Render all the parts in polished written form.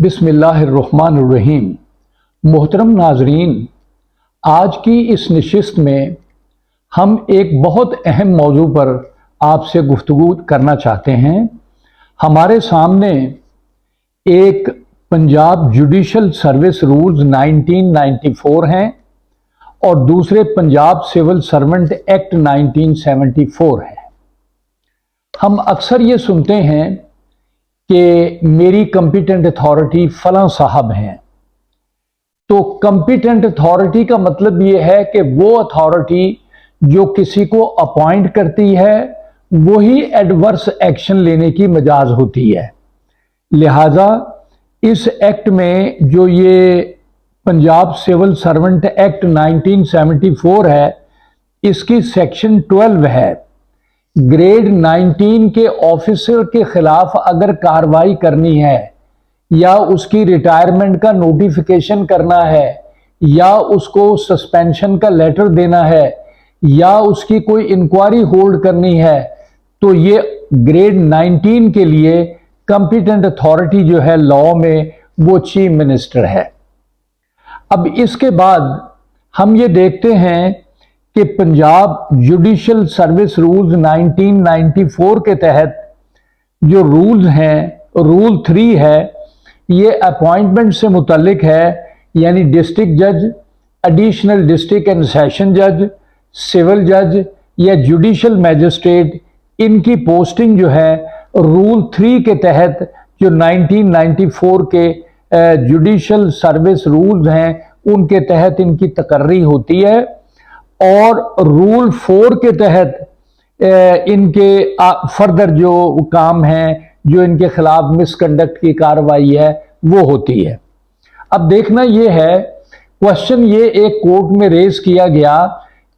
बिस्मिल्लाहिर्रहमानिर्रहीम। मोहतरम नाजरीन, आज की इस नशिस्त में हम एक बहुत अहम मौजू पर आपसे गुफ्तगू करना चाहते हैं। हमारे सामने एक पंजाब जुडिशल सर्विस रूल्स 1994 हैं और दूसरे पंजाब सिविल सर्वेंट एक्ट 1974 है। हम अक्सर ये सुनते हैं कि मेरी कंपिटेंट अथॉरिटी फलां साहब हैं। तो कंपिटेंट अथॉरिटी का मतलब ये है कि वो अथॉरिटी जो किसी को अपॉइंट करती है वही एडवर्स एक्शन लेने की मजाज होती है। लिहाजा इस एक्ट में जो ये पंजाब सिविल सर्वेंट एक्ट 1974 है, इसकी सेक्शन 12 है, ग्रेड 19 के ऑफिसर के खिलाफ अगर कार्रवाई करनी है या उसकी रिटायरमेंट का नोटिफिकेशन करना है या उसको सस्पेंशन का लेटर देना है या उसकी कोई इंक्वायरी होल्ड करनी है, तो ये ग्रेड 19 के लिए कंपिटेंट अथॉरिटी जो है लॉ में वो चीफ मिनिस्टर है। अब इसके बाद हम ये देखते हैं कि पंजाब जुडिशल सर्विस रूल्स 1994 के तहत जो रूल्स हैं, रूल 3 है, ये अपॉइंटमेंट से मुतल्लिक है, यानी डिस्ट्रिक्ट जज, एडिशनल डिस्ट्रिक्ट एंड सेशन जज, सिविल जज या जुडिशल मैजिस्ट्रेट, इनकी पोस्टिंग जो है रूल 3 के तहत जो 1994 के जुडिशल सर्विस रूल्स हैं उनके तहत इनकी तकर्री होती है। और रूल 4 के तहत इनके फर्दर जो काम हैं, जो इनके खिलाफ मिसकंडक्ट की कार्रवाई है, वो होती है। अब देखना ये है, क्वेश्चन ये एक कोर्ट में रेज किया गया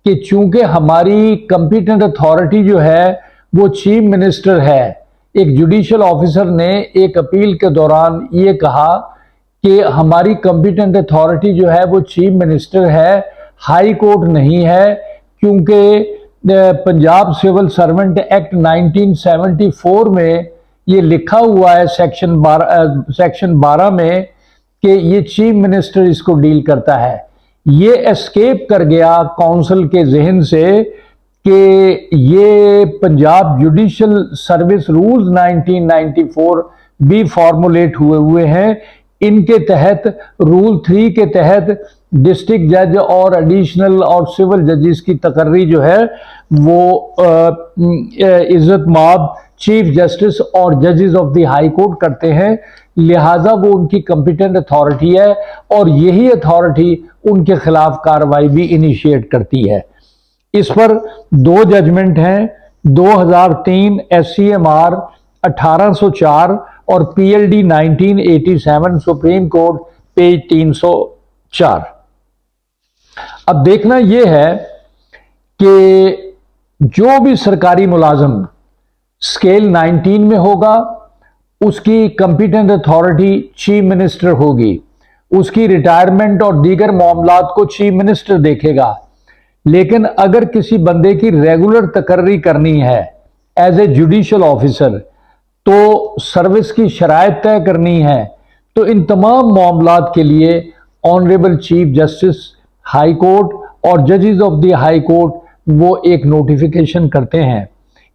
कि चूंकि हमारी कंपिटेंट अथॉरिटी जो है वो चीफ मिनिस्टर है, एक जुडिशियल ऑफिसर ने एक अपील के दौरान ये कहा कि हमारी कंपिटेंट अथॉरिटी जो है वो चीफ मिनिस्टर है, हाई कोर्ट नहीं है, क्योंकि पंजाब सिविल सर्वेंट एक्ट 1974 में ये लिखा हुआ है सेक्शन 12 में कि ये चीफ मिनिस्टर इसको डील करता है। ये एस्केप कर गया काउंसिल के जहन से कि ये पंजाब जुडिशल सर्विस रूल्स 1994 भी फॉर्मुलेट हुए हैं। इनके तहत रूल 3 के तहत डिस्ट्रिक्ट जज और एडिशनल और सिविल जजेस की तकर्री जो है वो इज्जत माब चीफ जस्टिस और जजेस ऑफ द हाई कोर्ट करते हैं। लिहाजा वो उनकी कंपिटेंट अथॉरिटी है और यही अथॉरिटी उनके खिलाफ कार्रवाई भी इनिशिएट करती है। इस पर 2 जजमेंट हैं, 2003 SCMR 1804 और PLD 1987 सुप्रीम कोर्ट पेज 304। अब देखना यह है कि जो भी सरकारी मुलाजम स्केल 19 में होगा उसकी कंपिटेंट अथॉरिटी चीफ मिनिस्टर होगी, उसकी रिटायरमेंट और दीगर मामलात को चीफ मिनिस्टर देखेगा। लेकिन अगर किसी बंदे की रेगुलर तकर्री करनी है एज ए जुडिशियल ऑफिसर, तो सर्विस की शराइत तय करनी है, तो इन तमाम मामलात के लिए honourable chief justice high court और जजेस ऑफ द हाई कोर्ट वो एक नोटिफिकेशन करते हैं।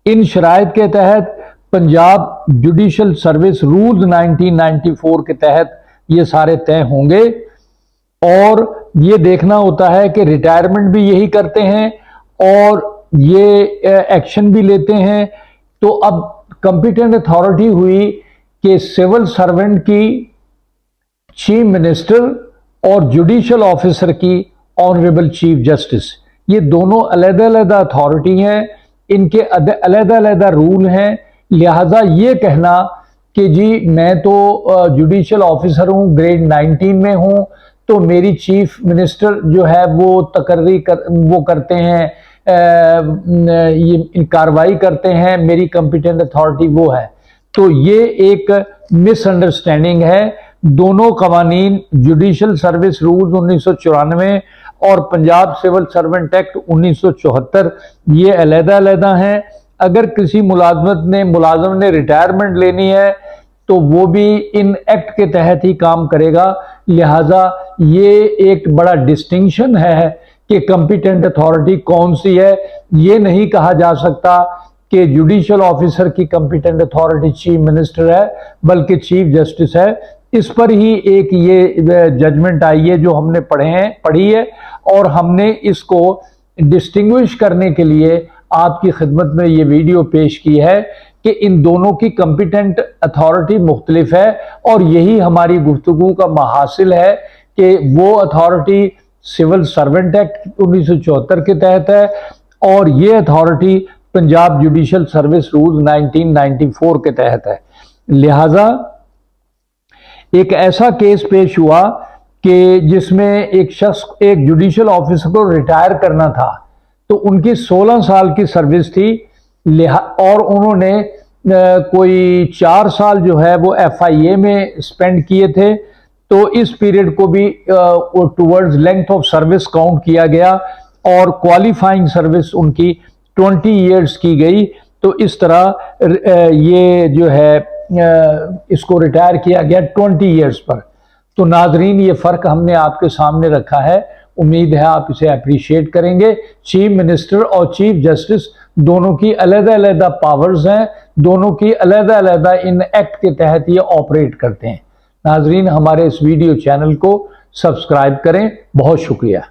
इन शराइत के तहत पंजाब जुडिशल सर्विस रूल्स 1994 के तहत ये सारे तय होंगे। और ये देखना होता है कि रिटायरमेंट भी यही करते हैं और ये एक्शन भी लेते हैं। तो अब कंपिटेंट अथॉरिटी हुई कि सिविल सर्वेंट की चीफ मिनिस्टर और जुडिशियल ऑफिसर की ऑनरेबल चीफ जस्टिस, ये दोनों अलग-अलग अथॉरिटी हैं, इनके अलग-अलग रूल हैं। लिहाजा ये कहना कि जी मैं तो जुडिशियल ऑफिसर हूँ, ग्रेड 19 में हूँ, तो मेरी चीफ मिनिस्टर जो है वो तकर्री वो करते हैं, ये कार्रवाई करते हैं, मेरी कंपिटेंट अथॉरिटी वो है, तो ये एक मिसअंडरस्टैंडिंग है। दोनों कवानीन जुडिशल सर्विस रूल्स 1994 और पंजाब सिविल सर्वेंट एक्ट 1974 ये अलग-अलग हैं। अगर किसी मुलाजम ने रिटायरमेंट लेनी है तो वो भी इन एक्ट के तहत ही काम करेगा। लिहाजा ये एक बड़ा डिस्टिंक्शन है कि कॉम्पिटेंट अथॉरिटी कौन सी है। ये नहीं कहा जा सकता कि जुडिशियल ऑफिसर की कॉम्पिटेंट अथॉरिटी चीफ मिनिस्टर है, बल्कि चीफ जस्टिस है। इस पर ही एक ये जजमेंट आई है जो हमने पढ़ी है, और हमने इसको डिस्टिंग्विश करने के लिए आपकी खिदमत में ये वीडियो पेश की है कि इन दोनों की कॉम्पिटेंट अथॉरिटी मुख्तलिफ है, और यही हमारी गुफ्तगू का महासिल है कि वो अथॉरिटी सिविल सर्वेंट एक्ट 1974 के तहत है, और ये authority Punjab judicial service rule 1994 के तहत है। लिहाजा एक ऐसा केस पेश हुआ कि जिसमें एक शख्स, एक जुडिशियल ऑफिसर को रिटायर करना था, तो उनकी 16 साल की सर्विस थी, और उन्होंने कोई 4 साल जो है वो FIA में स्पेंड किए थे, तो इस पीरियड को भी towards length of service count किया गया, और क्वालिफाइंग सर्विस उनकी 20 ईयर्स की गई। तो इस तरह ये जो है इसको रिटायर किया गया 20 ईयर्स पर। तो नाजरीन, ये फ़र्क हमने आपके सामने रखा है, उम्मीद है आप इसे अप्रिशिएट करेंगे। चीफ मिनिस्टर और चीफ जस्टिस दोनों की अलग-अलग पावर्स हैं, दोनों की अलग-अलग इन एक्ट के तहत ये ऑपरेट करते हैं। नाजरीन, हमारे इस वीडियो चैनल को सब्सक्राइब करें। बहुत शुक्रिया।